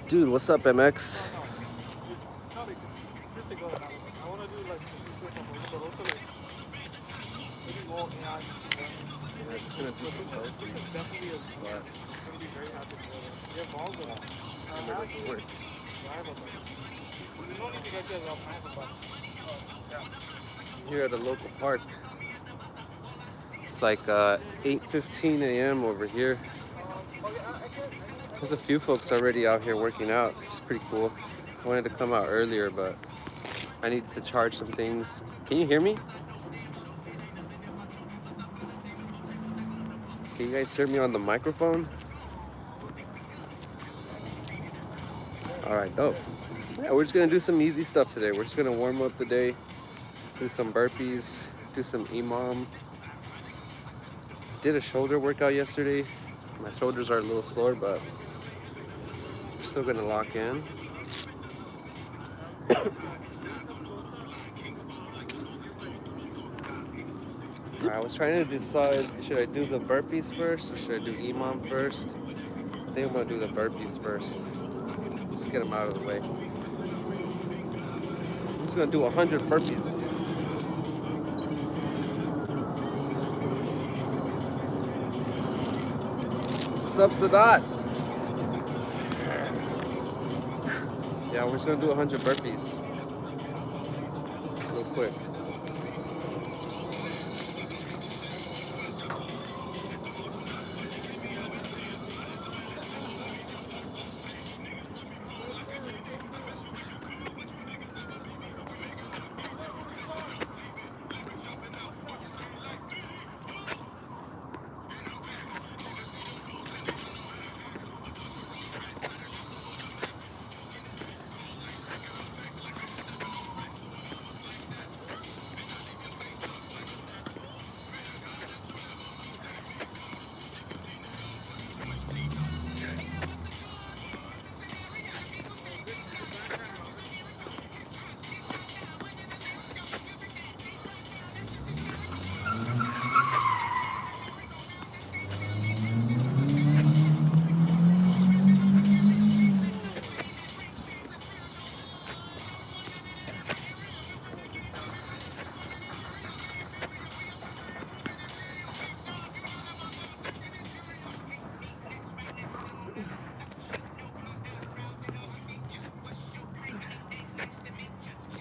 Dude, what's up, MX? Yeah, it's gonna do some burpees, but it doesn't work. Here at a local park. It's like 8:15 a.m. over here. There's a few folks already out here working out. It's pretty cool. I wanted to come out earlier, but I need to charge some things. Can you hear me? Can you guys hear me on the microphone? All right, dope. Yeah, we're just gonna do some easy stuff today. We're just gonna warm up the day, do some burpees, do some EMOM. Did a shoulder workout yesterday. My shoulders are a little sore, but we're still gonna lock in. I was trying to decide, should I do the burpees first or should I do EMOM first? I think I'm gonna do the burpees first. Just get them out of the way. I'm just gonna do 100 burpees. What's up, Sadat? Yeah, we're just gonna do 100 burpees. Real quick.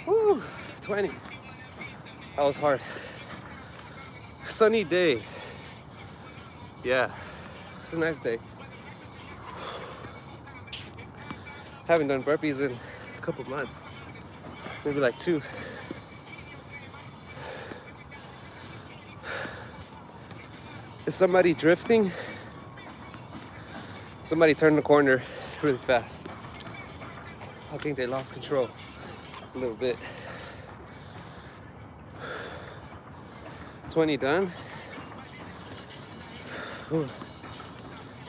Woo, 20. That was hard. Sunny day. Yeah, it's a nice day. Haven't done burpees in a couple months. Maybe like 2. Is somebody drifting? Somebody turned the corner really fast. I think they lost control a little bit. 20 done. Whew.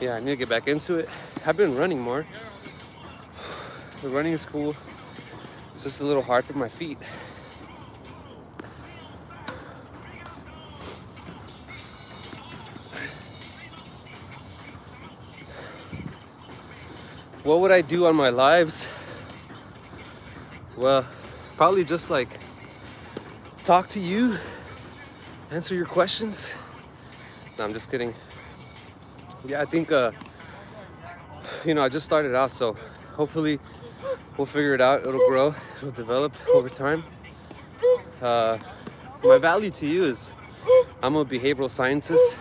Yeah, I need to get back into it. I've been running more. The running is cool. It's just a little hard for my feet. What would I do on my lives? Well, probably just like talk to you, answer your questions. No, I'm just kidding. Yeah, I think, I just started out, so hopefully we'll figure it out. It'll grow, it'll develop over time. My value to you is I'm a behavioral scientist,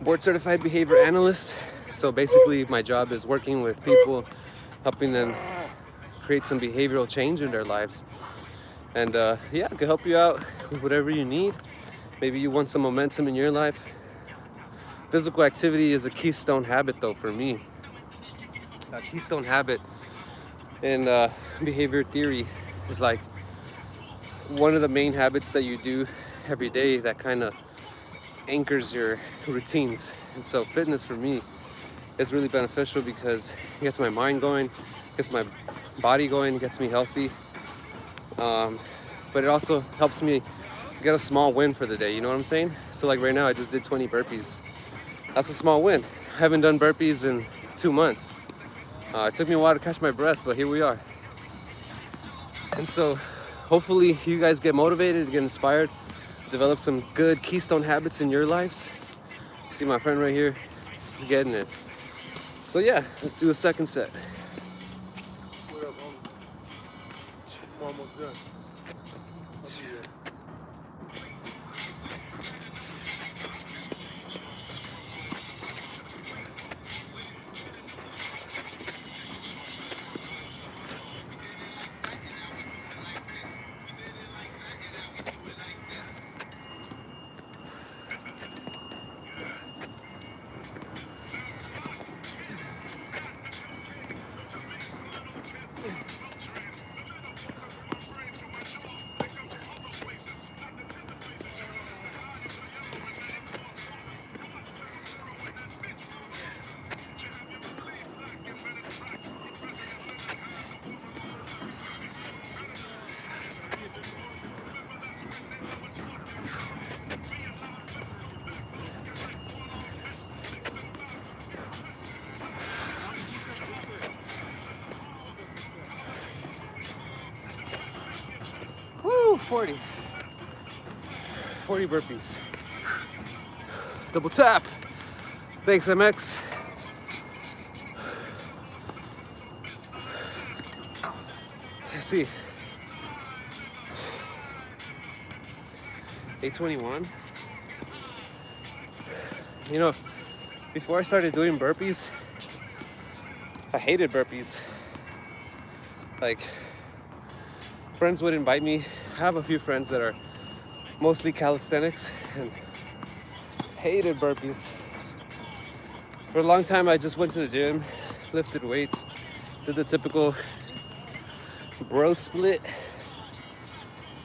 board certified behavior analyst. So basically my job is working with people, helping them create some behavioral change in their lives. And I can help you out with whatever you need. Maybe you want some momentum in your life. Physical activity is a keystone habit though for me. A keystone habit in behavior theory is like one of the main habits that you do every day that kind of anchors your routines. And so fitness for me is really beneficial because it gets my mind going, gets my body going, gets me healthy. But it also helps me get a small win for the day, you know what I'm saying? So like right now I just did 20 burpees. That's a small win. I haven't done burpees in 2 months. It took me a while to catch my breath, but here we are. And so hopefully you guys get motivated, get inspired, develop some good keystone habits in your lives. See my friend right here, he's getting it. So yeah, let's do a second set. What up, homie? I'm almost done. I'll see you there. Woo, 40 burpees. Double tap. Thanks, MX. Let's see. 821. You know, before I started doing burpees, I hated burpees. Like, friends would invite me. I have a few friends that are mostly calisthenics and hated burpees. For a long time, I just went to the gym, lifted weights, did the typical bro split.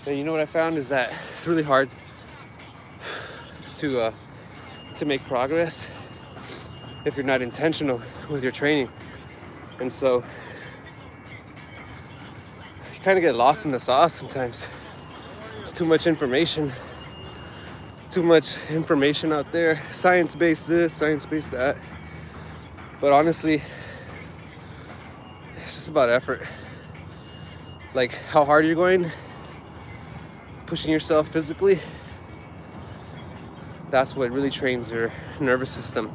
And you know what I found is that it's really hard to make progress if you're not intentional with your training. And so you kind of get lost in the sauce sometimes. There's too much information out there. Science-based this, science-based that. But honestly, it's just about effort. Like how hard you're going, pushing yourself physically. That's what really trains your nervous system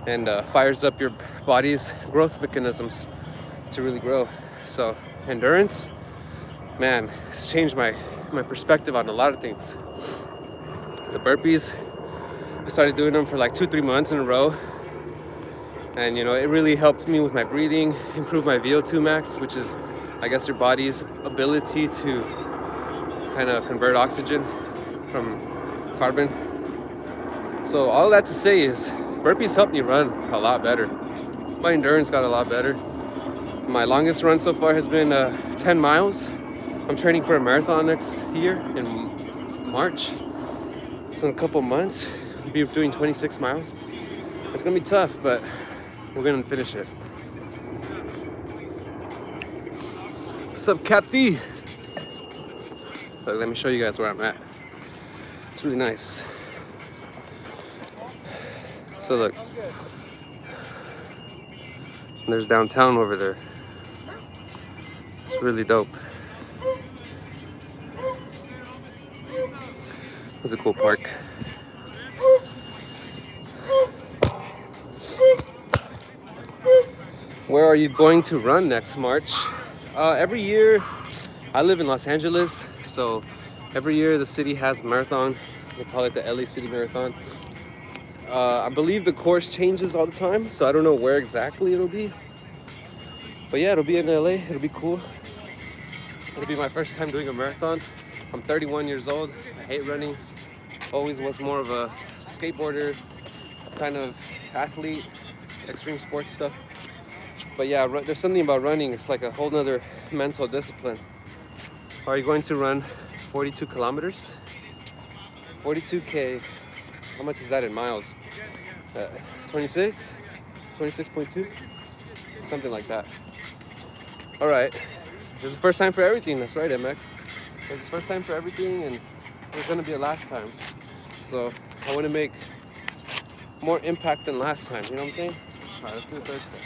and fires up your body's growth mechanisms to really grow. So endurance, man, it's changed my perspective on a lot of things. The burpees, I started doing them for like 2-3 months in a row. And you know, it really helped me with my breathing, improved my VO2 max, which is, I guess, your body's ability to kind of convert oxygen from carbon. So all that to say is burpees helped me run a lot better. My endurance got a lot better. My longest run so far has been 10 miles. I'm training for a marathon next year in March. So in a couple months, I'll be doing 26 miles. It's gonna be tough, but we're gonna finish it. What's up, Kathy? Look, let me show you guys where I'm at. It's really nice. So look, there's downtown over there. It's really dope. It's a cool park. Where are you going to run next March? Every year, I live in Los Angeles, so every year the city has a marathon. They call it the LA City Marathon. I believe the course changes all the time, so I don't know where exactly it'll be. But yeah, it'll be in LA. It'll be cool. It'll be my first time doing a marathon. I'm 31 years old. I hate running. Always was more of a skateboarder, kind of athlete, extreme sports stuff. But yeah, there's something about running. It's like a whole nother mental discipline. Are you going to run 42 kilometers? 42K. How much is that in miles? 26? 26.2? Something like that. All right. This is the first time for everything. That's right, MX. It's the first time for everything, and there's going to be a last time. So I want to make more impact than last time. You know what I'm saying? All right, let's do the third set.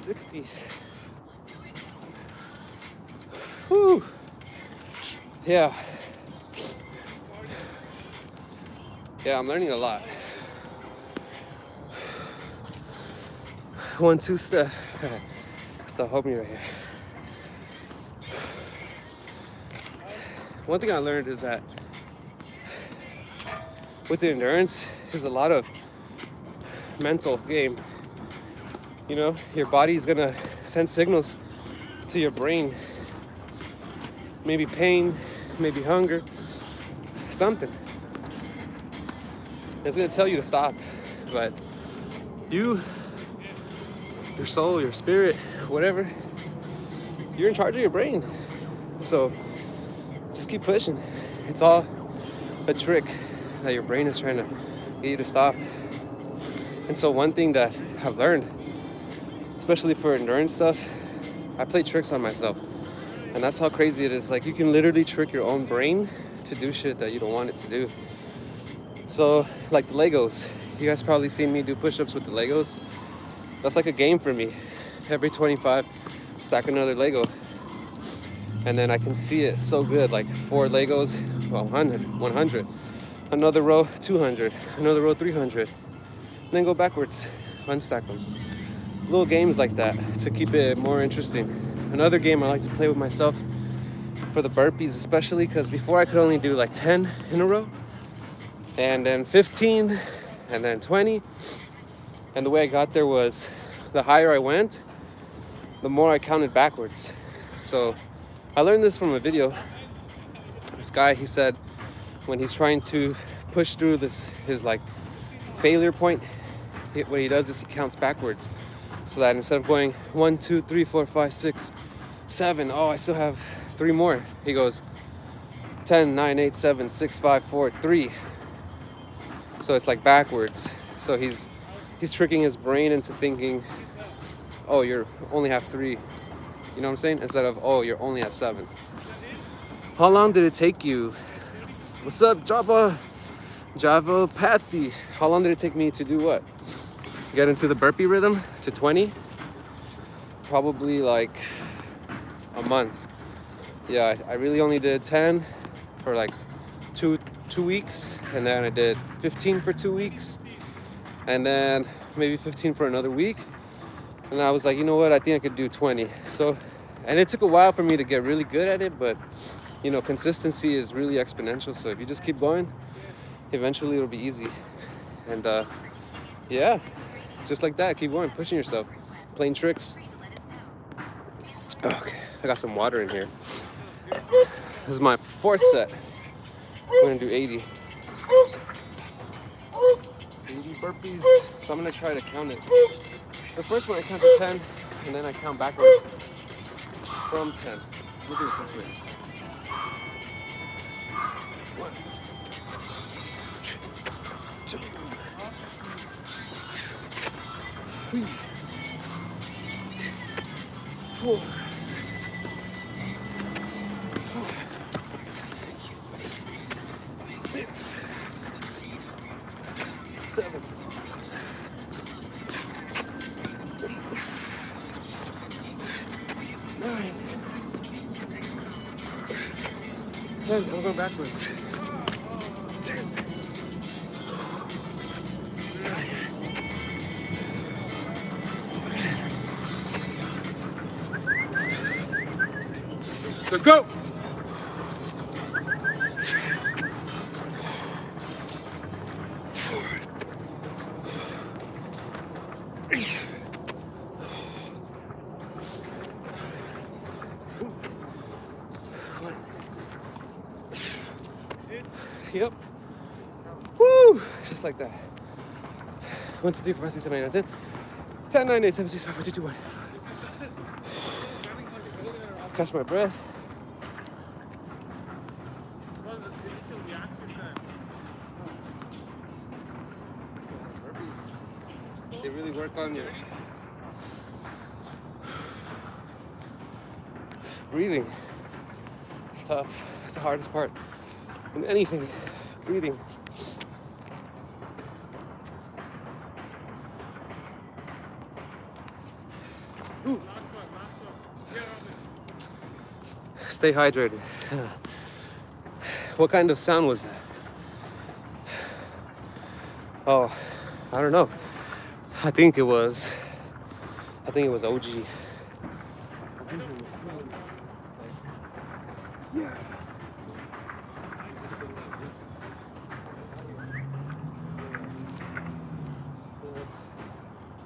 60. Whew. Yeah. Yeah, I'm learning a lot. 1, 2 step. Stop helping me right here. One thing I learned is that with the endurance, there's a lot of mental game. You know, your body's gonna send signals to your brain. Maybe pain, maybe hunger, something. It's gonna tell you to stop. But you, your soul, your spirit, whatever, you're in charge of your brain. So just keep pushing. It's all a trick that your brain is trying to get you to stop. And so one thing that I've learned, especially for endurance stuff, I play tricks on myself. And that's how crazy it is. Like, you can literally trick your own brain to do shit that you don't want it to do. So, like the Legos. You guys probably seen me do push-ups with the Legos. That's like a game for me. Every 25, stack another Lego. And then I can see it so good. Like 4 Legos, well, 100. Another row, 200. Another row, 300. And then go backwards, unstack them. Little games like that to keep it more interesting. Another game I like to play with myself for the burpees, especially because before I could only do like 10 in a row, and then 15, and then 20. And the way I got there was the higher I went, the more I counted backwards. So I learned this from a video. This guy, he said when he's trying to push through his like failure point, what he does is he counts backwards. So that instead of going 1, 2, 3, 4, 5, 6, 7, oh, I still have 3 more. He goes 10, 9, 8, 7, 6, 5, 4, 3. So it's like backwards. So he's tricking his brain into thinking, oh, you're only have 3. You know what I'm saying? Instead of, oh, you're only at 7. How long did it take you? What's up, Java Pathy? How long did it take me to do what? Get into the burpee rhythm to 20? Probably like a month. Yeah, I really only did 10 for like two weeks, and then I did 15 for 2 weeks, and then maybe 15 for another week. And I was like, you know what, I think I could do 20. So, and it took a while for me to get really good at it, but you know, consistency is really exponential. So if you just keep going, eventually it'll be easy. And yeah, it's just like that. Keep going, pushing yourself, playing tricks. Okay, I got some water in here. This is my 4th set. We're gonna do 80. 80 burpees. So I'm gonna try to count it. The first one I count to 10, and then I count backwards from 10. We'll do it this way. 1, 2, 3, 4, 6, 7, 9, 10. I'm going backwards. 10. 9. Let's go. Yep. Woo! Just like that. 1, 2, 3, 4, 5, 6, 7, 8, 9, 10. 10, 9, 8, 7, 6, 5, 4, 3, 2, 1. Catch my breath. They really work on your breathing. It's tough. It's the hardest part in anything. Breathing. Stay hydrated. What kind of sound was that? Oh, I don't know. I think it was OG. Yeah.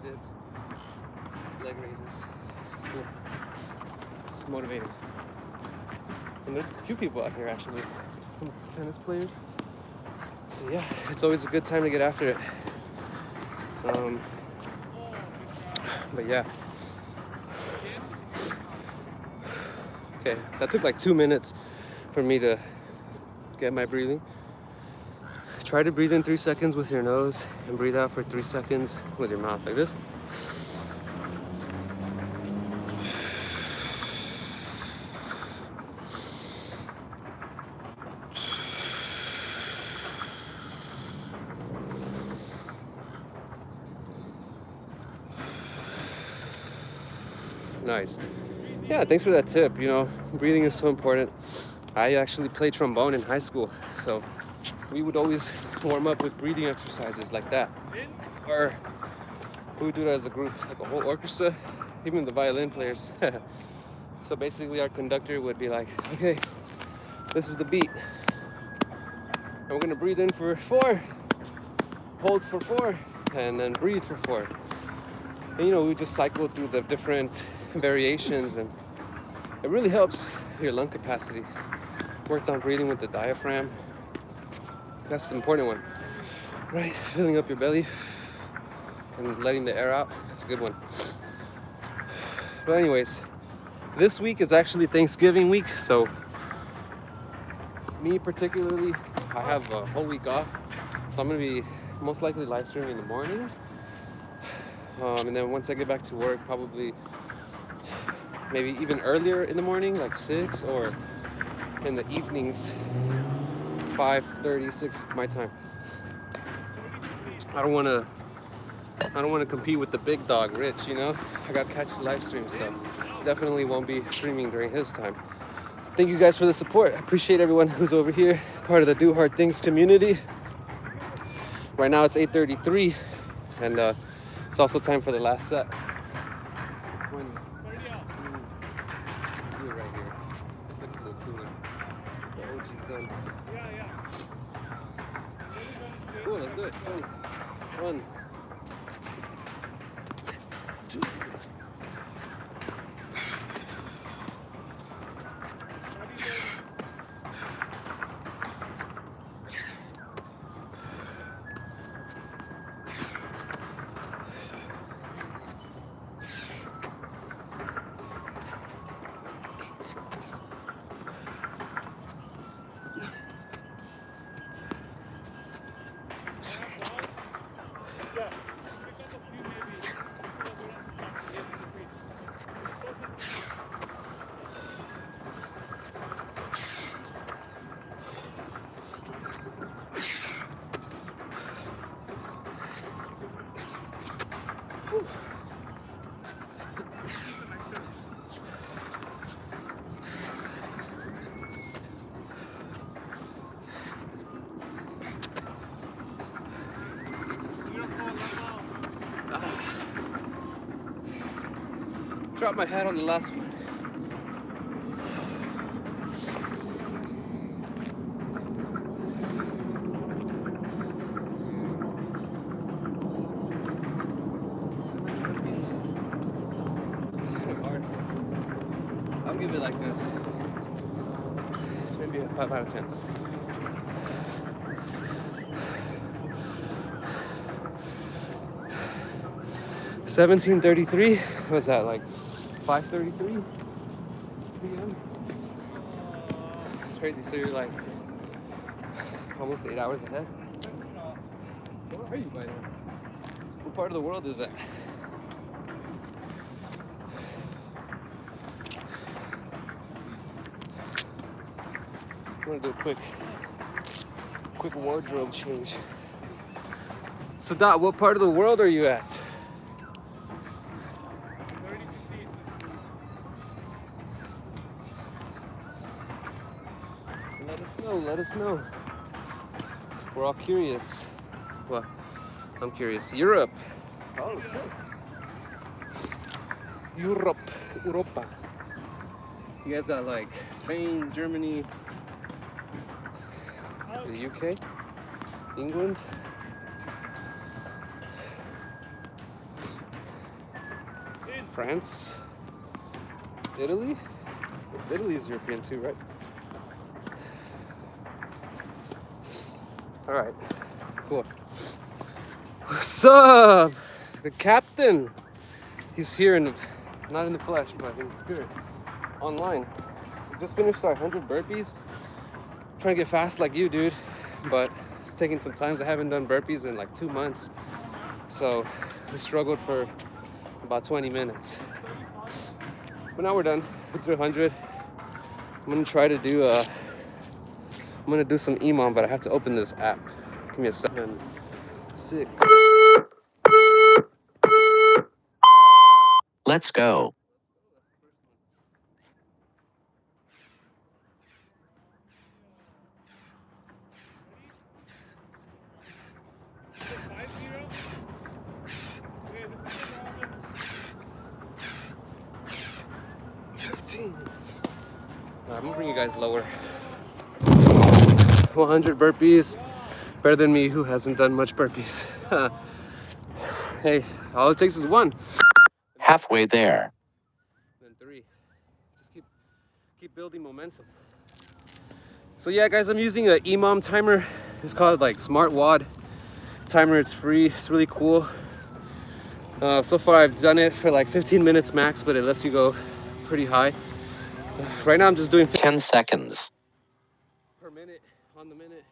Dips, leg raises. It's cool. It's motivating. And there's a few people out here actually. Some tennis players. So yeah, it's always a good time to get after it. But yeah. Okay, that took like 2 minutes for me to get my breathing. Try to breathe in 3 seconds with your nose and breathe out for 3 seconds with your mouth, like this. Nice. Yeah, thanks for that tip. You know, breathing is so important. I actually played trombone in high school, so we would always warm up with breathing exercises like that. Or we would do that as a group, like a whole orchestra, even the violin players. So basically our conductor would be like, okay, this is the beat. And we're gonna breathe in for 4, hold for 4, and then breathe for 4. And you know, we just cycle through the different variations, and it really helps your lung capacity. Worked on breathing with the diaphragm. That's the important one, right? Filling up your belly and letting the air out. That's a good one. But anyways, this week is actually Thanksgiving week, so me particularly, I have a whole week off, so I'm gonna be most likely live streaming in the morning, and then once I get back to work, probably maybe even earlier in the morning, like 6, or in the evenings, 5:30, 6 my time. I don't want to compete with the big dog, Rich, you know? I got to catch his live stream, so definitely won't be streaming during his time. Thank you guys for the support. I appreciate everyone who's over here, part of the Do Hard Things community. Right now it's 8:33, and it's also time for the last set. 20. Do it right here. This looks a little cooler. The OG's done. Cool, let's do it. 20. 1, 2. Drop my hat on the last one. It's kind of hard. I'll give it like maybe a 5 out of 10. $17.33. What was that, like 5:33 p.m.? It's crazy. So you're like almost 8 hours ahead. Where are you by now? What part of the world is that? I'm gonna do a quick wardrobe change. So Dot, what part of the world are you at? know. Let us know. We're all curious. Well, I'm curious. Europe. Oh, sick. Europe. Europa. You guys got like Spain, Germany, the UK, England. France, Italy. Italy is European too, right? All right, cool. What's up? The captain. He's here not in the flesh, but in the spirit, online. We just finished our 100 burpees. Trying to get fast like you, dude, but it's taking some time. I haven't done burpees in like 2 months, so we struggled for about 20 minutes. But now we're done with 300. I'm gonna try to do some EMOM, but I have to open this app. Give me a second. 6. Let's go. I'm gonna bring you guys lower. 100 burpees, better than me who hasn't done much burpees. Hey, all it takes is 1. Halfway there. Then 3. Just keep building momentum. So yeah, guys, I'm using an EMOM timer. It's called like Smart Wad timer. It's free. It's really cool. So far, I've done it for like 15 minutes max, but it lets you go pretty high. Right now I'm just doing 10 seconds. per minute on the minute.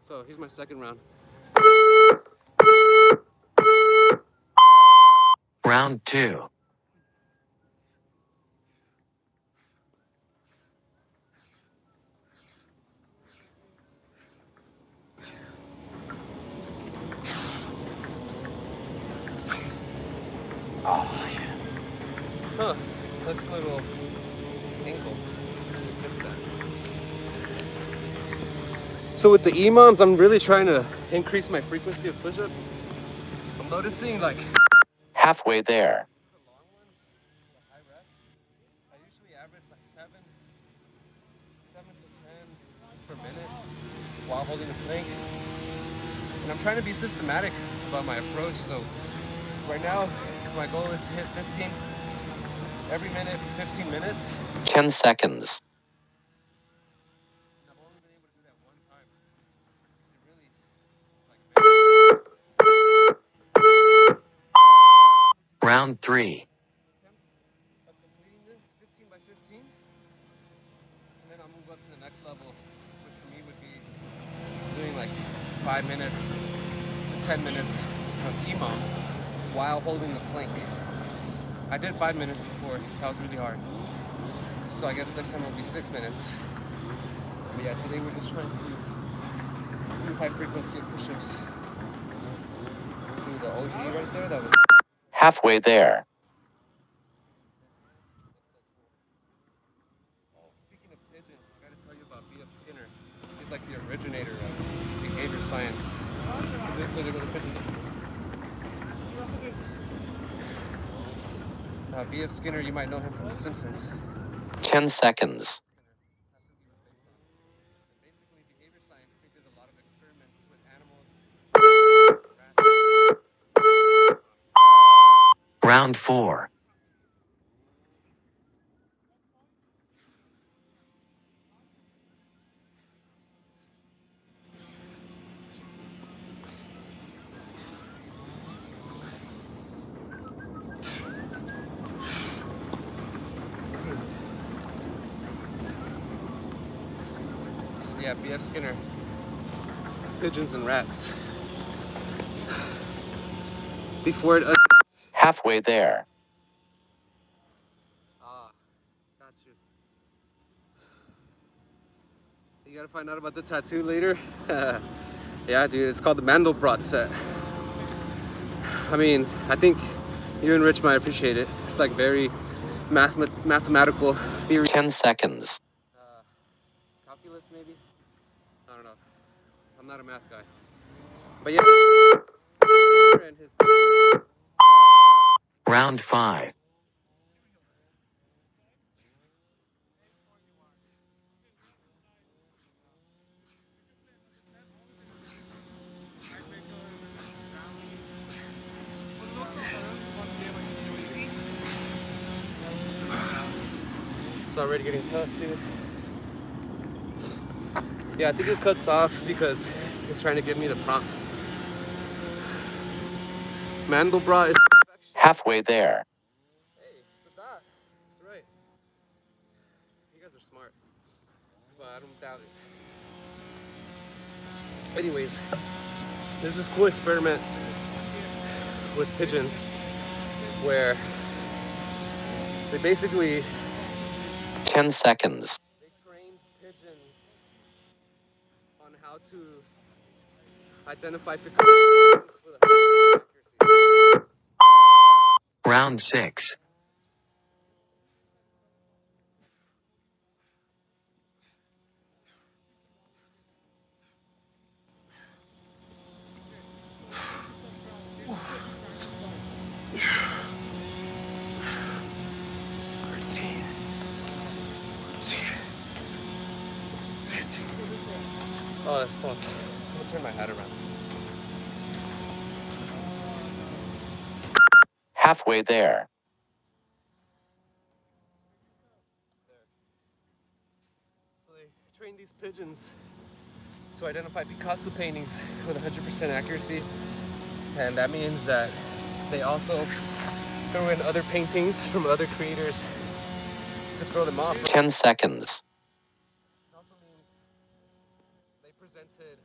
So here's my second round. Round 2. Oh yeah. Huh. Looks a little ankle. Fix that. So with the EMOMs, I'm really trying to increase my frequency of push-ups. I'm noticing like Halfway there. the long ones, the high rep, I usually average like 7 to 10 per minute while holding the plank. And I'm trying to be systematic about my approach. So right now, my goal is to hit 15 every minute for 15 minutes. 10 seconds. I've only been able to do that one time. It's really like Round 3. attempt of completing this 15 by 15, and then I'll move up to the next level, which for me would be doing like 5 minutes to 10 minutes of EMOM while holding the plank. I did 5 minutes before. That was really hard. So I guess next time will be 6 minutes. But yeah, today we're just trying to do high frequency of push-ups. Do the OG right there. That was Halfway there. Speaking of pigeons, I gotta tell you about B.F. Skinner. He's like the originator of behavior science. Look at the pigeons. B.F. Skinner, you might know him from The Simpsons. 10 seconds. Basically, behavior science, they did a lot of experiments with animals. Round 4. So yeah, B.F. Skinner. Pigeons and rats. Before it. Halfway there. Ah, got you. You gotta find out about the tattoo later. Yeah, dude, it's called the Mandelbrot set. I mean, I think you and Rich might appreciate it. It's like very mathematical theory. 10 seconds. maybe. I don't know. I'm not a math guy. But yeah, Skinner and his pigeons. Round 5. It's already getting tough, dude. Yeah, I think it cuts off because it's trying to give me the prompts. Mandelbrot is perfection. Halfway there. Hey, Sadat. That's right. You guys are smart. But I don't doubt it. Anyways, there's this cool experiment with pigeons where they basically 10 seconds. they trained pigeons on how to identify pigeons with a accuracy. Round 6. Oh, that's tough. I'm gonna turn my hat around. Halfway there. So they train these pigeons to identify Picasso paintings with 100% accuracy. And that means that they also throw in other paintings from other creators to throw them off. 10 seconds. It also means they presented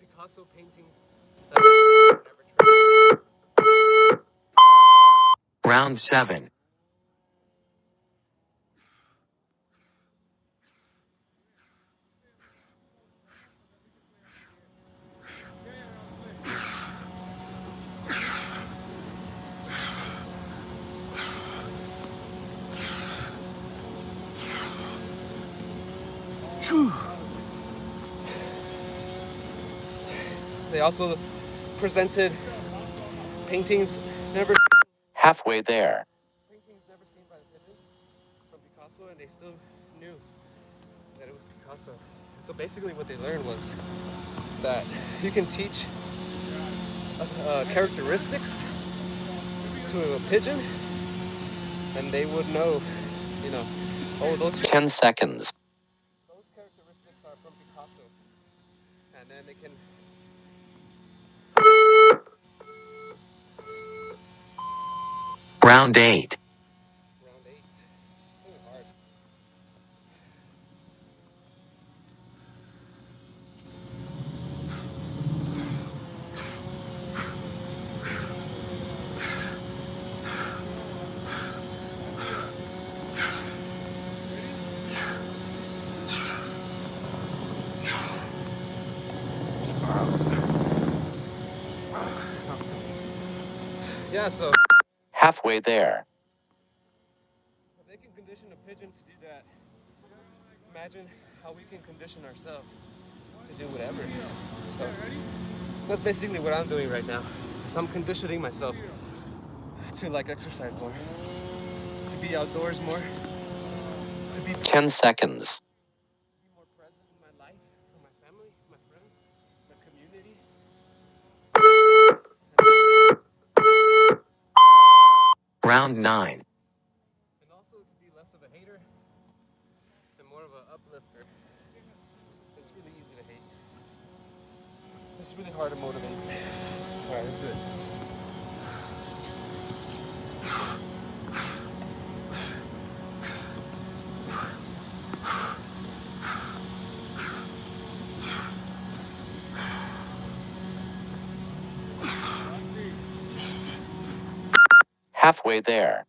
Picasso paintings that were never trained. Round 7. They also presented paintings never Halfway there. paintings never seen by the pigeons from Picasso, and they still knew that it was Picasso. So basically what they learned was that you can teach characteristics to a pigeon and they would know, you know, oh, those 10 seconds. characteristics are from Picasso. And then they can Round 8. round 8. Oh, hard. That was tough. Yeah, so Halfway there. if they can condition a pigeon to do that, imagine how we can condition ourselves to do whatever. So that's basically what I'm doing right now. So I'm conditioning myself to like exercise more, to be outdoors more, to be 10 seconds. more present in my life, for my family, my friends, my community. Round 9. And also to be less of a hater and more of an uplifter. It's really easy to hate. It's really hard to motivate. All right, let's do it. Halfway there.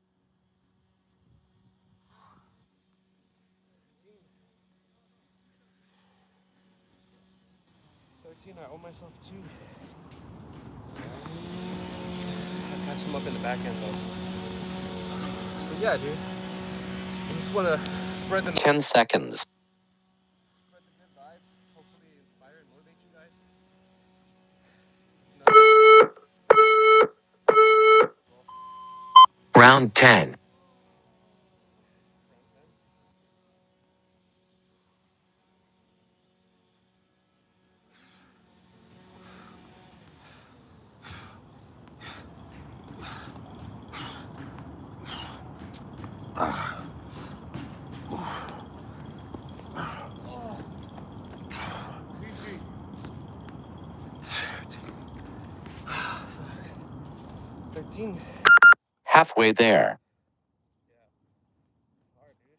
13, I owe myself 2. I'll catch him up in the back end though. So yeah, dude. I just want to spread the 10 seconds. spread the good vibes. Round 10. PG. 13. Halfway there. It's hard, dude.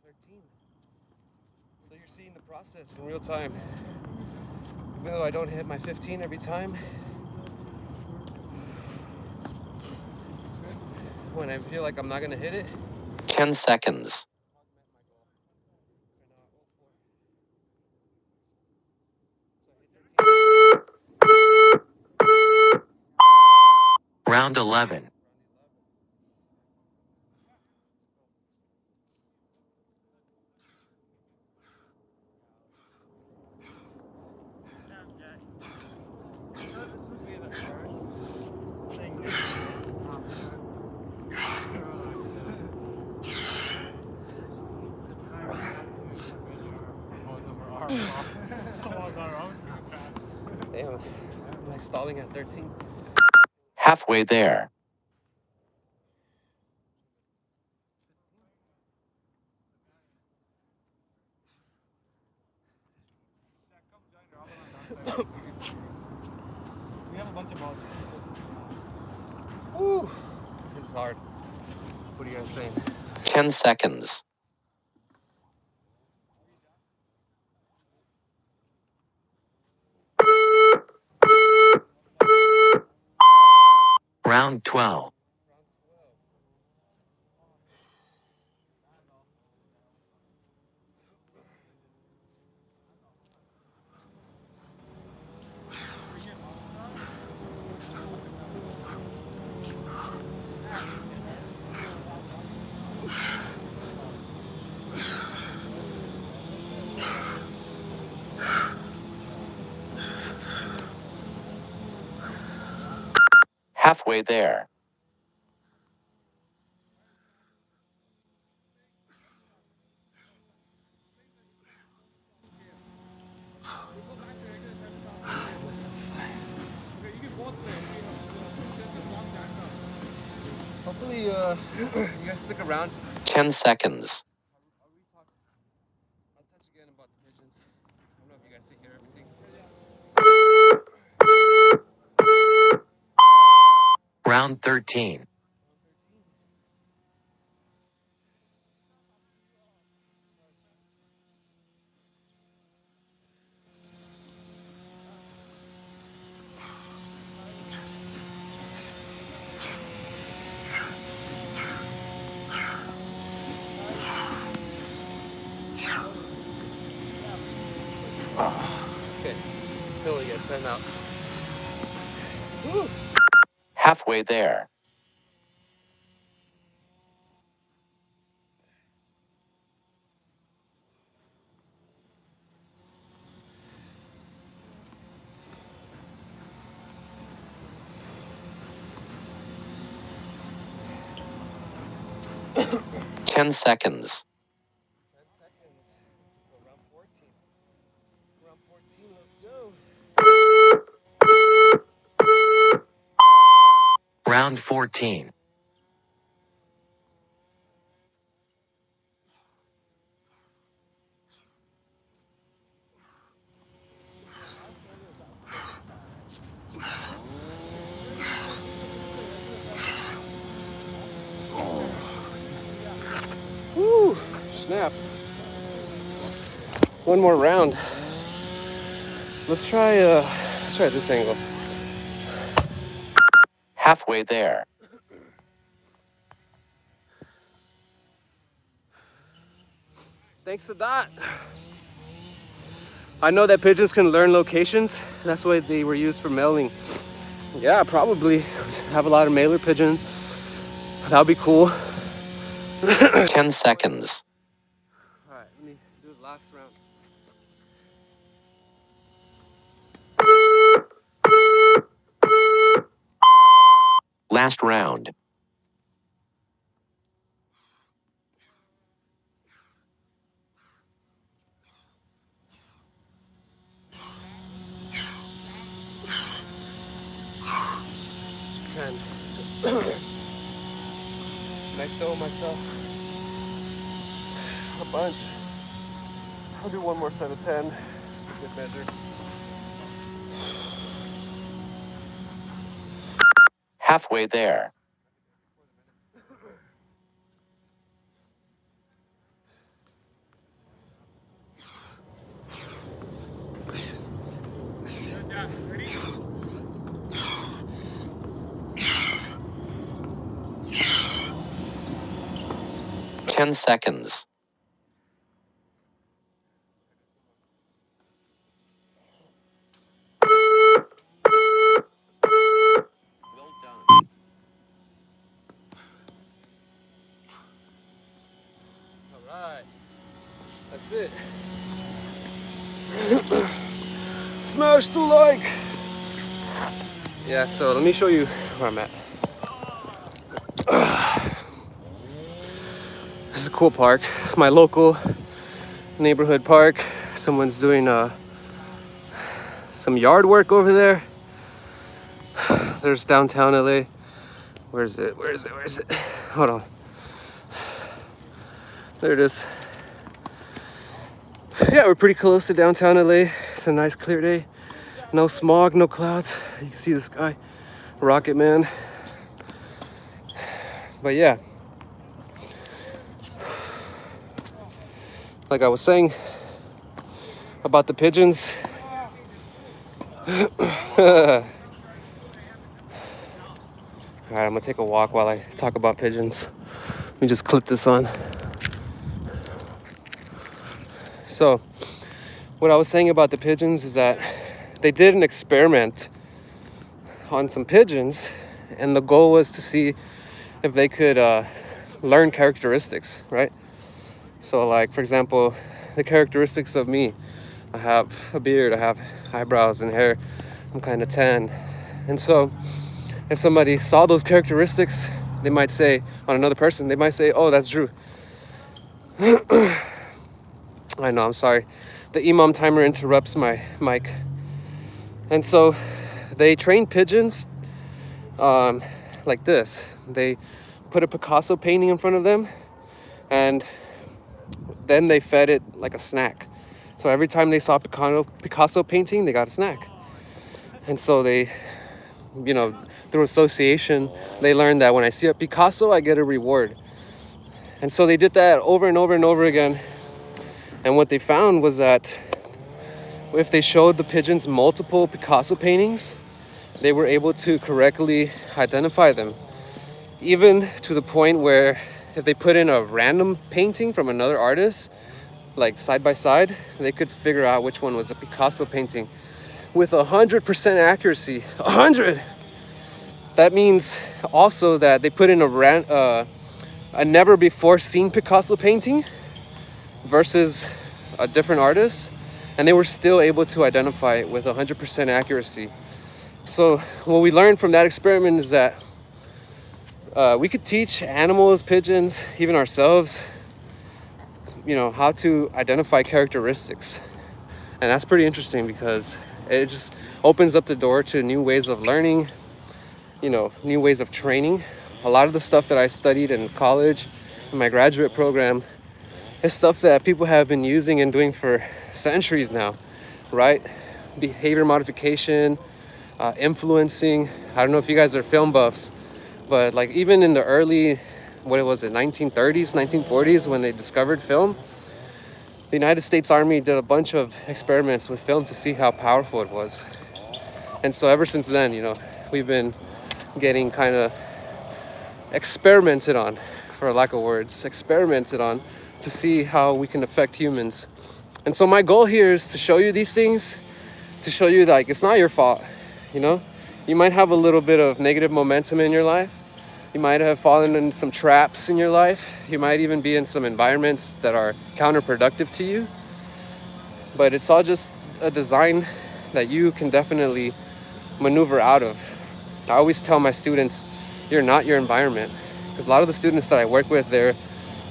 13. So you're seeing the process in real time. Even though I don't hit my 15 every time, when I feel like I'm not gonna hit it, 10 seconds. Round 11. This would be the first thing you stop. damn, I'm like stalling at 13. Halfway there. We have a bunch of balls. Woo! This is hard. What are you guys saying? 10 seconds. Round 12. Halfway there. Hopefully, you guys stick around. 10 seconds. I'll touch again about the pigeons. I don't know if you guys see here everything. Round 13. Okay, penalty get time out. Woo! Halfway there. Ten seconds. 10 seconds. So round 14. Round 14, let's go. Round 14. Woo! Snap. One more round. Let's try this angle. Halfway there. Thanks to that. I know that pigeons can learn locations. That's why they were used for mailing. Yeah, probably have a lot of mailer pigeons. That would be cool. 10 seconds. All right, let me do the last round. Last round. Ten. And I still owe myself a bunch. I'll do one more set of 10, just for good measure. Halfway there. Ready? 10 seconds. Well done. All right, that's it. Smash the like. Yeah, so let me show you where I'm at. This is a cool park. It's my local neighborhood park. Someone's doing some yard work over there. There's downtown LA. Where is it? Where is it? Where is it? Hold on. There it is. Yeah, we're pretty close to downtown LA. It's a nice clear day. No smog, no clouds. You can see the sky. Rocket Man. But yeah. Like I was saying about the pigeons. Alright, I'm gonna take a walk while I talk about pigeons. Let me just clip this on. So, what I was saying about the pigeons is that they did an experiment on some pigeons, and the goal was to see if they could learn characteristics, right? So, like, for example, the characteristics of me. I have a beard, I have eyebrows and hair, I'm kind of tan. And so, if somebody saw those characteristics, they might say, on another person, they might say, oh, that's Drew. I know, I'm sorry. The EMOM timer interrupts my mic. And so they train pigeons like this. They put a Picasso painting in front of them, and then they fed it like a snack. So every time they saw Picasso painting, they got a snack. And so they, you know, through association, they learned that when I see a Picasso, I get a reward. And so they did that over and over and over again. And what they found was that if they showed the pigeons multiple Picasso paintings, they were able to correctly identify them. Even to the point where if they put in a random painting from another artist, like side by side, they could figure out which one was a Picasso painting with 100% accuracy. 100! That means also that they put in a never before seen Picasso painting versus a different artist, and they were still able to identify it with 100% accuracy. So what we learned from that experiment is that we could teach animals, pigeons, even ourselves, you know, how to identify characteristics. And that's pretty interesting because it just opens up the door to new ways of learning, you know, new ways of training. A lot of the stuff that I studied in college, in my graduate program, is stuff that people have been using and doing for centuries now, right? Behavior modification, influencing. I don't know if you guys are film buffs, but like even in the early, what was it, 1930s, 1940s, when they discovered film, the United States Army did a bunch of experiments with film to see how powerful it was. And so ever since then, you know, we've been getting kind of experimented on, for lack of words, experimented on to see how we can affect humans. And so my goal here is to show you these things, to show you like it's not your fault, you know? You might have a little bit of negative momentum in your life. You might have fallen in some traps in your life. You might even be in some environments that are counterproductive to you. But it's all just a design that you can definitely maneuver out of. I always tell my students, you're not your environment. Because a lot of the students that I work with, they're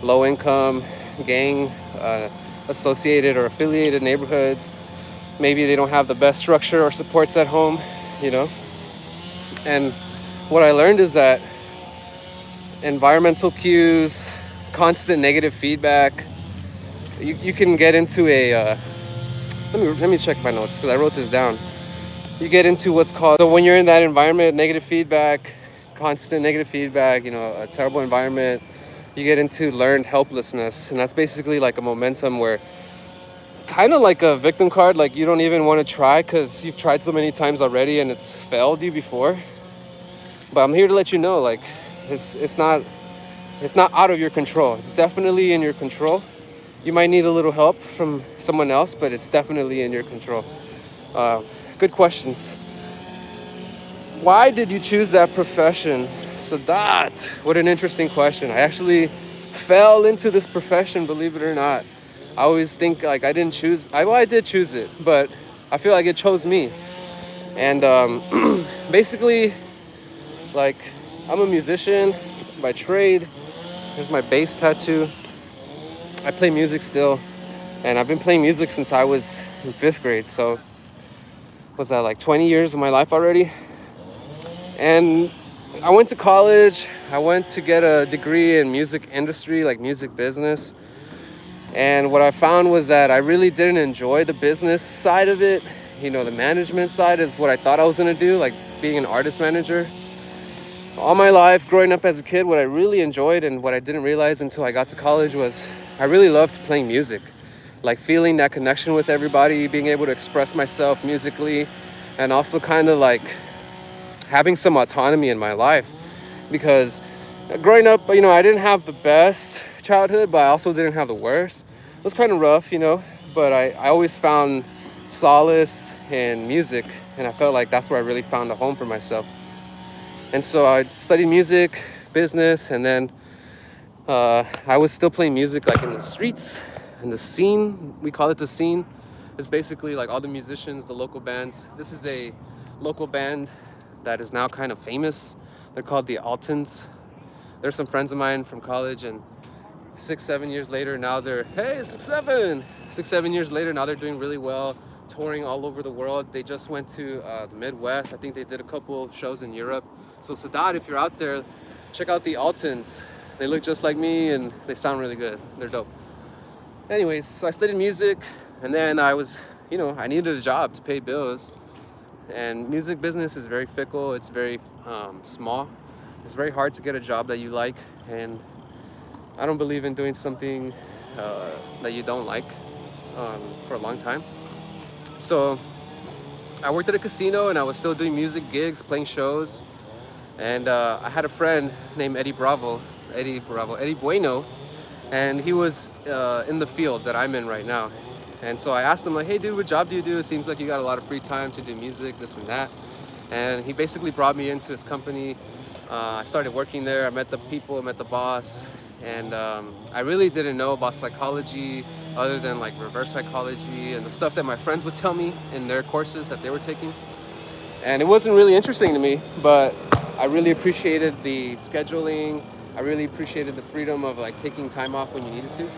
low income, gang associated or affiliated neighborhoods. Maybe they don't have the best structure or supports at home, you know. And what I learned is that environmental cues, constant negative feedback, you can get into a let me check my notes because I wrote this down. You get into what's called, so when you're in that environment, negative feedback, constant negative feedback, you know, a terrible environment, you get into learned helplessness. And that's basically like a momentum where, kind of like a victim card, like you don't even want to try because you've tried so many times already and it's failed you before. But I'm here to let you know, like, it's not out of your control. It's definitely in your control. You might need a little help from someone else, but it's definitely in your control. Good questions. Why did you choose that profession? Sadat, what an interesting question. I actually fell into this profession, believe it or not. I always think like I didn't choose, I did choose it, but I feel like it chose me. And basically, like, I'm a musician by trade. Here's my bass tattoo. I play music still, and I've been playing music since I was in 5th grade. So was that like 20 years of my life already? And I went to college. I went to get a degree in music industry, like music business. And what I found was that I really didn't enjoy the business side of it. You know, the management side is what I thought I was gonna do, like being an artist manager. All my life, growing up as a kid, what I really enjoyed and what I didn't realize until I got to college was I really loved playing music. Like feeling that connection with everybody, being able to express myself musically, and also kind of like having some autonomy in my life. Because growing up, you know, I didn't have the best childhood, but I also didn't have the worst. It was kind of rough, you know, but I always found solace in music, and I felt like that's where I really found a home for myself. And so I studied music, business, and then I was still playing music like in the streets, in the scene. We call it the scene. It's basically like all the musicians, the local bands. This is a local band that is now kind of famous. They're called the Altons. They're some friends of mine from college, and 6-7 years later, now they're, hey, 6-7 years later, now they're doing really well, touring all over the world. They just went to the Midwest. I think they did a couple shows in Europe. So Sadat, if you're out there, check out the Altons. They look just like me and they sound really good. They're dope. Anyways, so I studied music, and then I was, you know, I needed a job to pay bills. And music business is very fickle. It's very small. It's very hard to get a job that you like. And I don't believe in doing something that you don't like for a long time. So I worked at a casino, and I was still doing music gigs, playing shows. And I had a friend named Eddie Bueno, and he was in the field that I'm in right now. And so I asked him, like, hey dude, what job do you do? It seems like you got a lot of free time to do music, this and that. And he basically brought me into his company. I started working there. I met the people, I met the boss. And I really didn't know about psychology other than like reverse psychology and the stuff that my friends would tell me in their courses that they were taking. And it wasn't really interesting to me, but I really appreciated the scheduling. I really appreciated the freedom of like taking time off when you needed to.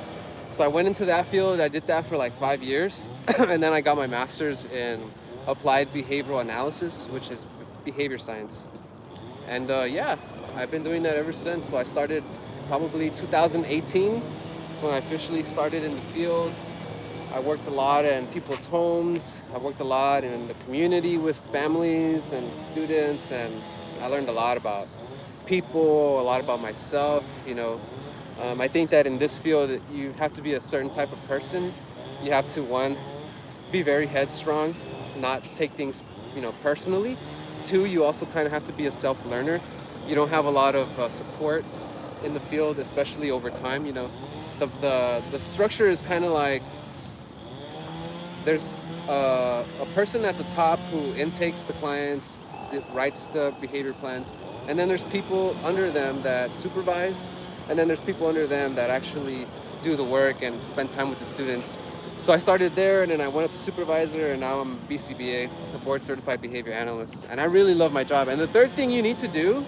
So I went into that field. I did that for like 5 years. And then I got my master's in applied behavioral analysis, which is behavior science. And yeah, I've been doing that ever since. So I started probably 2018. That's when I officially started in the field. I worked a lot in people's homes. I worked a lot in the community with families and students, and I learned a lot about people, a lot about myself, you know. I think that in this field, you have to be a certain type of person. You have to, one, be very headstrong, not take things, you know, personally. Two, you also kind of have to be a self-learner. You don't have a lot of support in the field, especially over time. You know, the structure is kind of like there's a person at the top who intakes the clients, writes the behavior plans, and then there's people under them that supervise, and then there's people under them that actually do the work and spend time with the students. So I started there, and then I went up to supervisor, and now I'm BCBA, a board certified behavior analyst. And I really love my job. And the third thing you need to do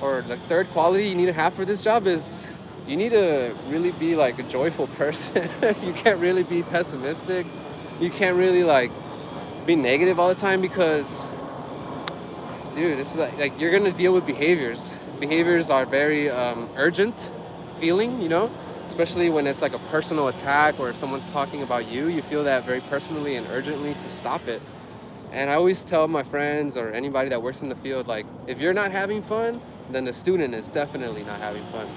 or the third quality you need to have for this job is you need to really be like a joyful person. You can't really be pessimistic. You can't really like be negative all the time because, dude, it's like you're gonna deal with behaviors. Behaviors are very urgent feeling, you know, especially when it's like a personal attack or if someone's talking about you, you feel that very personally and urgently to stop it. And I always tell my friends or anybody that works in the field, like, if you're not having fun, then the student is definitely not having fun.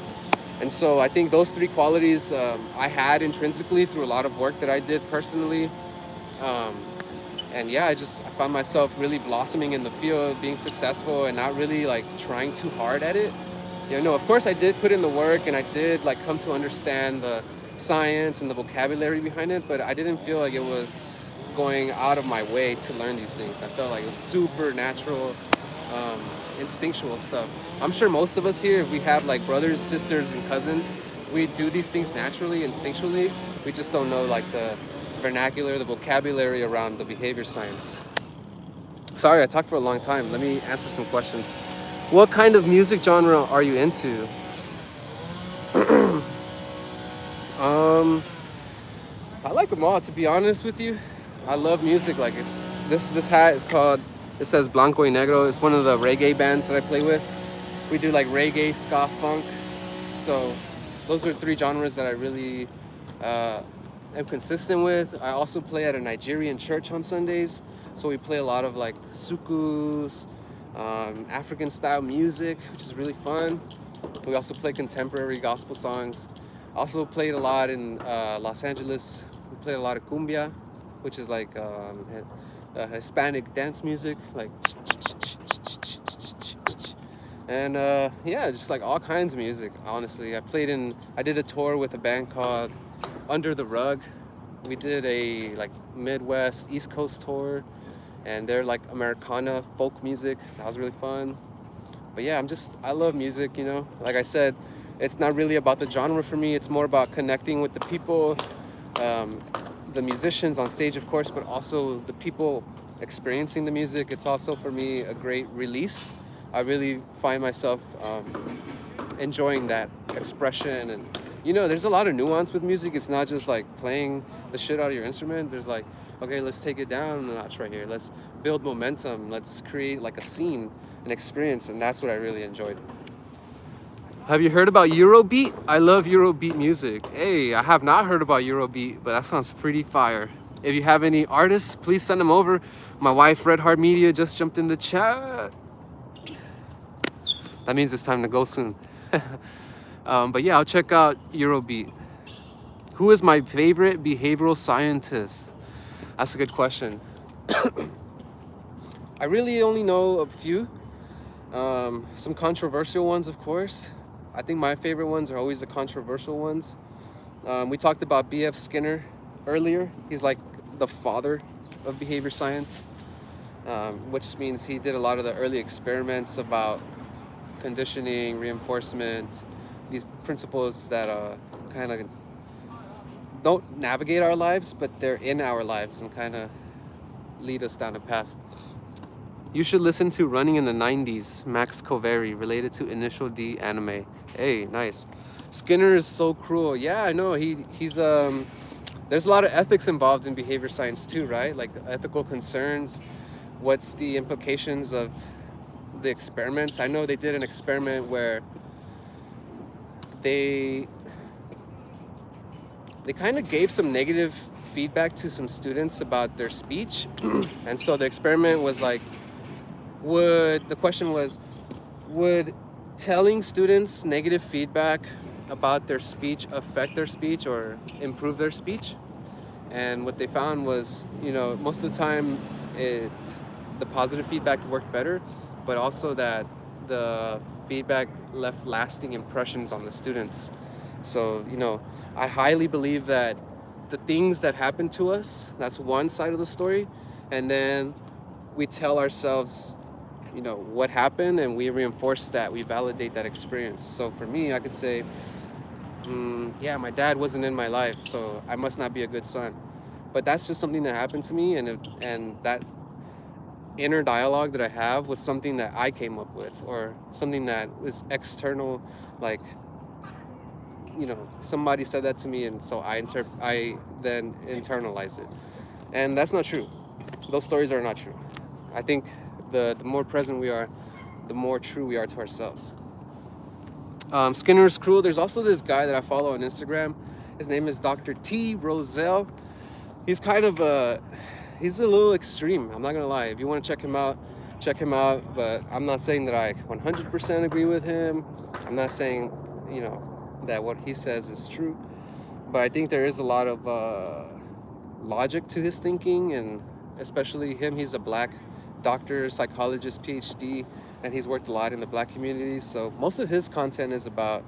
And so I think those three qualities I had intrinsically through a lot of work that I did personally. And yeah, I found myself really blossoming in the field, being successful and not really like trying too hard at it. You know, of course I did put in the work and I did like come to understand the science and the vocabulary behind it, but I didn't feel like it was going out of my way to learn these things. I felt like it was super natural, instinctual stuff. I'm sure most of us here, if we have like brothers, sisters, and cousins, we do these things naturally, instinctually. We just don't know like the vernacular, the vocabulary around the behavior science. Sorry, I talked for a long time. Let me answer some questions. What kind of music genre are you into? I like them all, to be honest with you. I love music. Like this hat is called, it says Blanco y Negro. It's one of the reggae bands that I play with. We do like reggae, ska, funk. So those are three genres that I really am consistent with. I also play at a Nigerian church on Sundays. So we play a lot of like sukus, African style music, which is really fun. We also play contemporary gospel songs. Also played a lot in Los Angeles. We played a lot of cumbia, which is like Hispanic dance music, like, and yeah, just like all kinds of music. Honestly, I did a tour with a band called Under the Rug. We did a like Midwest East Coast tour, and they're like Americana folk music. That was really fun. But yeah, I love music, you know. Like I said, it's not really about the genre for me. It's more about connecting with the people, the musicians on stage, of course, but also the people experiencing the music. It's also for me a great release. I really find myself enjoying that expression. And you know, there's a lot of nuance with music. It's not just like playing the shit out of your instrument. There's like, okay, let's take it down a notch right here. Let's build momentum. Let's create like a scene, an experience. And that's what I really enjoyed. Have you heard about Eurobeat? I love Eurobeat music. Hey, I have not heard about Eurobeat, but that sounds pretty fire. If you have any artists, please send them over. My wife, Red Heart Media, just jumped in the chat. That means it's time to go soon. But yeah, I'll check out Eurobeat. Who is my favorite behavioral scientist? That's a good question. I really only know a few. Some controversial ones, of course. I think my favorite ones are always the controversial ones. We talked about B.F. Skinner earlier. He's like the father of behavior science, which means he did a lot of the early experiments about conditioning, reinforcement, these principles that kind of don't navigate our lives, but they're in our lives and kind of lead us down a path. You should listen to Running in the 90s, Max Coveri, related to Initial D anime. Hey, nice. Skinner is so cruel. Yeah, I know. He's there's a lot of ethics involved in behavior science too, right? Like ethical concerns. What's the implications of the experiments? I know they did an experiment where they kind of gave some negative feedback to some students about their speech. And so the experiment was like, the question was, would telling students negative feedback about their speech affect their speech or improve their speech? And what they found was, you know, most of the time the positive feedback worked better, but also that the feedback left lasting impressions on the students. So, you know, I highly believe that the things that happen to us, that's one side of the story, and then we tell ourselves, you know, what happened, and we reinforce that, we validate that experience. So for me, I could say, yeah, my dad wasn't in my life, so I must not be a good son. But that's just something that happened to me, and that inner dialogue that I have was something that I came up with, or something that was external, like, somebody said that to me, and so I then internalize it. And that's not true. Those stories are not true. I think the more present we are, the more true we are to ourselves. Skinner's Cruel. There's also this guy that I follow on Instagram. His name is Dr. T. Roselle. He's he's a little extreme. I'm not gonna lie. If you want to check him out, check him out. But I'm not saying that I 100% agree with him. I'm not saying, that what he says is true. But I think there is a lot of logic to his thinking, and especially him. He's a black doctor, psychologist, PhD, and he's worked a lot in the black community. So most of his content is about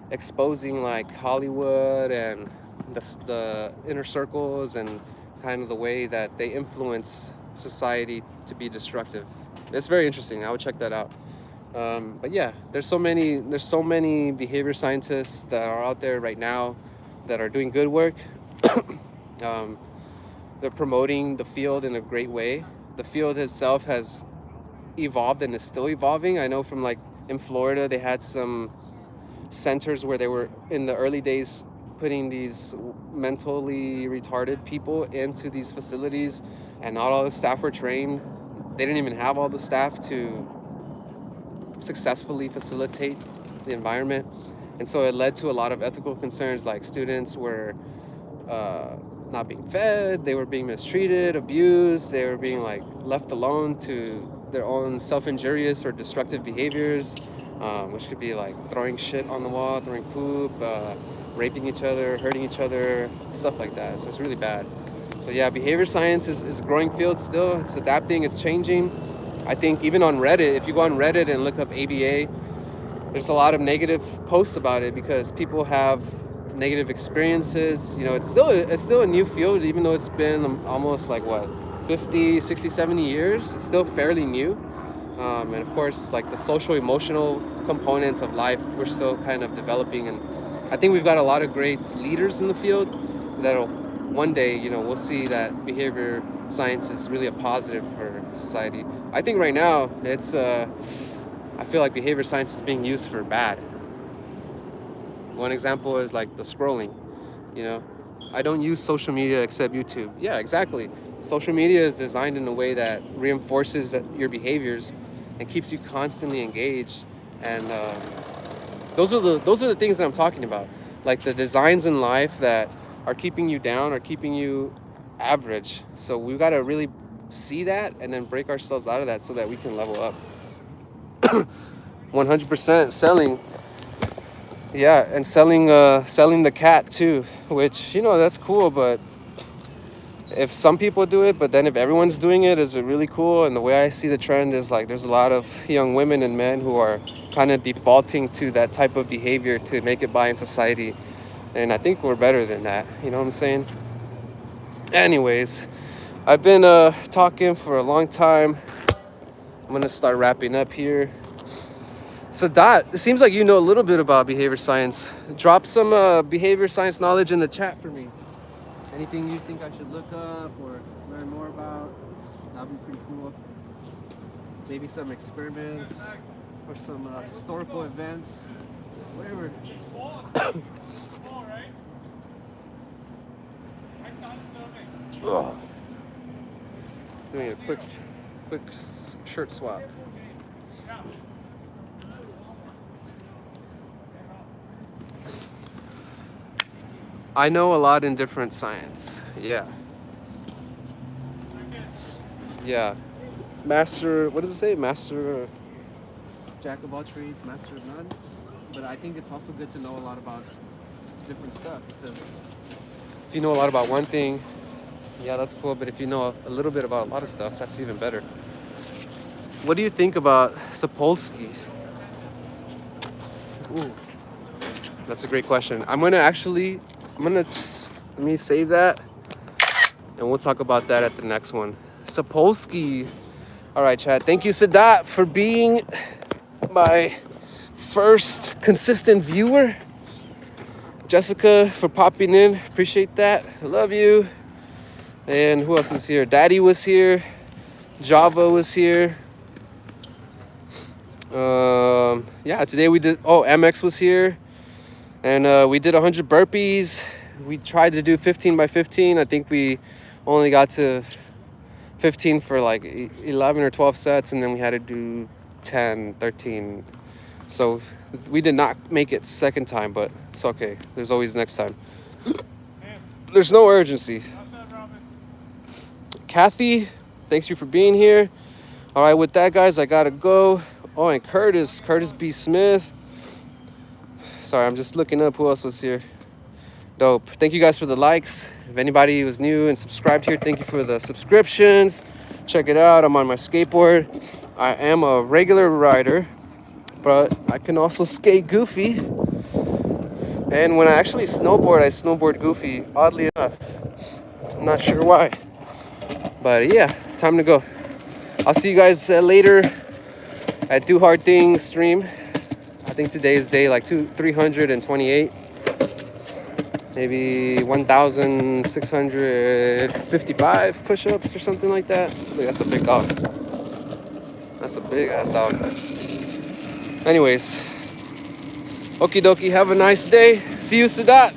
exposing like Hollywood and the inner circles and kind of the way that they influence society to be destructive. It's very interesting. I would check that out. But yeah, there's so many behavior scientists that are out there right now that are doing good work. They're promoting the field in a great way. The field itself has evolved and is still evolving. I know from like in Florida, they had some centers where they were in the early days putting these mentally retarded people into these facilities, and not all the staff were trained. They didn't even have all the staff to successfully facilitate the environment. And so it led to a lot of ethical concerns, like students were not being fed, they were being mistreated, abused, they were being like left alone to their own self-injurious or destructive behaviors, which could be like throwing shit on the wall, throwing poop, raping each other, hurting each other, stuff like that. So it's really bad. So yeah, behavior science is a growing field still. It's adapting, it's changing. I think even on Reddit, if you go on Reddit and look up ABA, there's a lot of negative posts about it because people have negative experiences. It's still a new field, even though it's been almost like 50, 60, 70 years. It's still fairly new. And of course, like the social emotional components of life, we're still kind of developing. And I think we've got a lot of great leaders in the field that'll one day, we'll see that behavior science is really a positive for society. I think right now I feel like behavior science is being used for bad. One example is like the scrolling. I don't use social media except YouTube. Yeah, exactly. Social media is designed in a way that reinforces your behaviors and keeps you constantly engaged. And those are the things that I'm talking about. Like the designs in life that are keeping you down, are keeping you average. So we've got to really see that and then break ourselves out of that so that we can level up. 100% selling. Yeah, and selling the cat too, which, that's cool, but if some people do it, but then if everyone's doing it, is it really cool? And the way I see the trend is like there's a lot of young women and men who are kind of defaulting to that type of behavior to make it by in society. And I think we're better than that. You know what I'm saying? Anyways, I've been talking for a long time. I'm going to start wrapping up here. Sadat, it seems like you know a little bit about behavior science. Drop some behavior science knowledge in the chat for me. Anything you think I should look up or learn more about? That'd be pretty cool. Maybe some experiments or some historical events, whatever. Doing a quick shirt swap. I know a lot in different science. Yeah. Master, what does it say? Master, jack of all trades, master of none. But I think it's also good to know a lot about different stuff, because if you know a lot about one thing, yeah, that's cool. But if you know a little bit about a lot of stuff, that's even better. What do you think about Sapolsky? Ooh, that's a great question. Let me save that, and we'll talk about that at the next one. Sapolsky. All right, Chad. Thank you, Sadat, for being my first consistent viewer. Jessica, for popping in. Appreciate that. I love you. And who else was here? Daddy was here. Java was here. Yeah, today we did. Oh, MX was here, and we did 100 burpees. We tried to do 15 by 15. I think we only got to 15 for like 11 or 12 sets, and then we had to do 10, 13. So we did not make it second time, but it's okay. There's always next time. There's no urgency. Kathy, thanks you for being here. All right, with that, guys, I gotta go. Oh, and Curtis B. Smith. Sorry, I'm just looking up who else was here. Dope. Thank you guys for the likes. If anybody was new and subscribed here, thank you for the subscriptions. Check it out. I'm on my skateboard. I am a regular rider, but I can also skate goofy. And when I actually snowboard, I snowboard goofy, oddly enough. I'm not sure why. But yeah, time to go. I'll see you guys later at Do Hard Things stream. I think today is day like 328. Maybe 1,655 push-ups or something like that. Look, that's a big dog. That's a big ass dog. Anyways, okie dokie, have a nice day. See you, Sadat.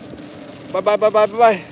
Bye bye bye bye bye bye.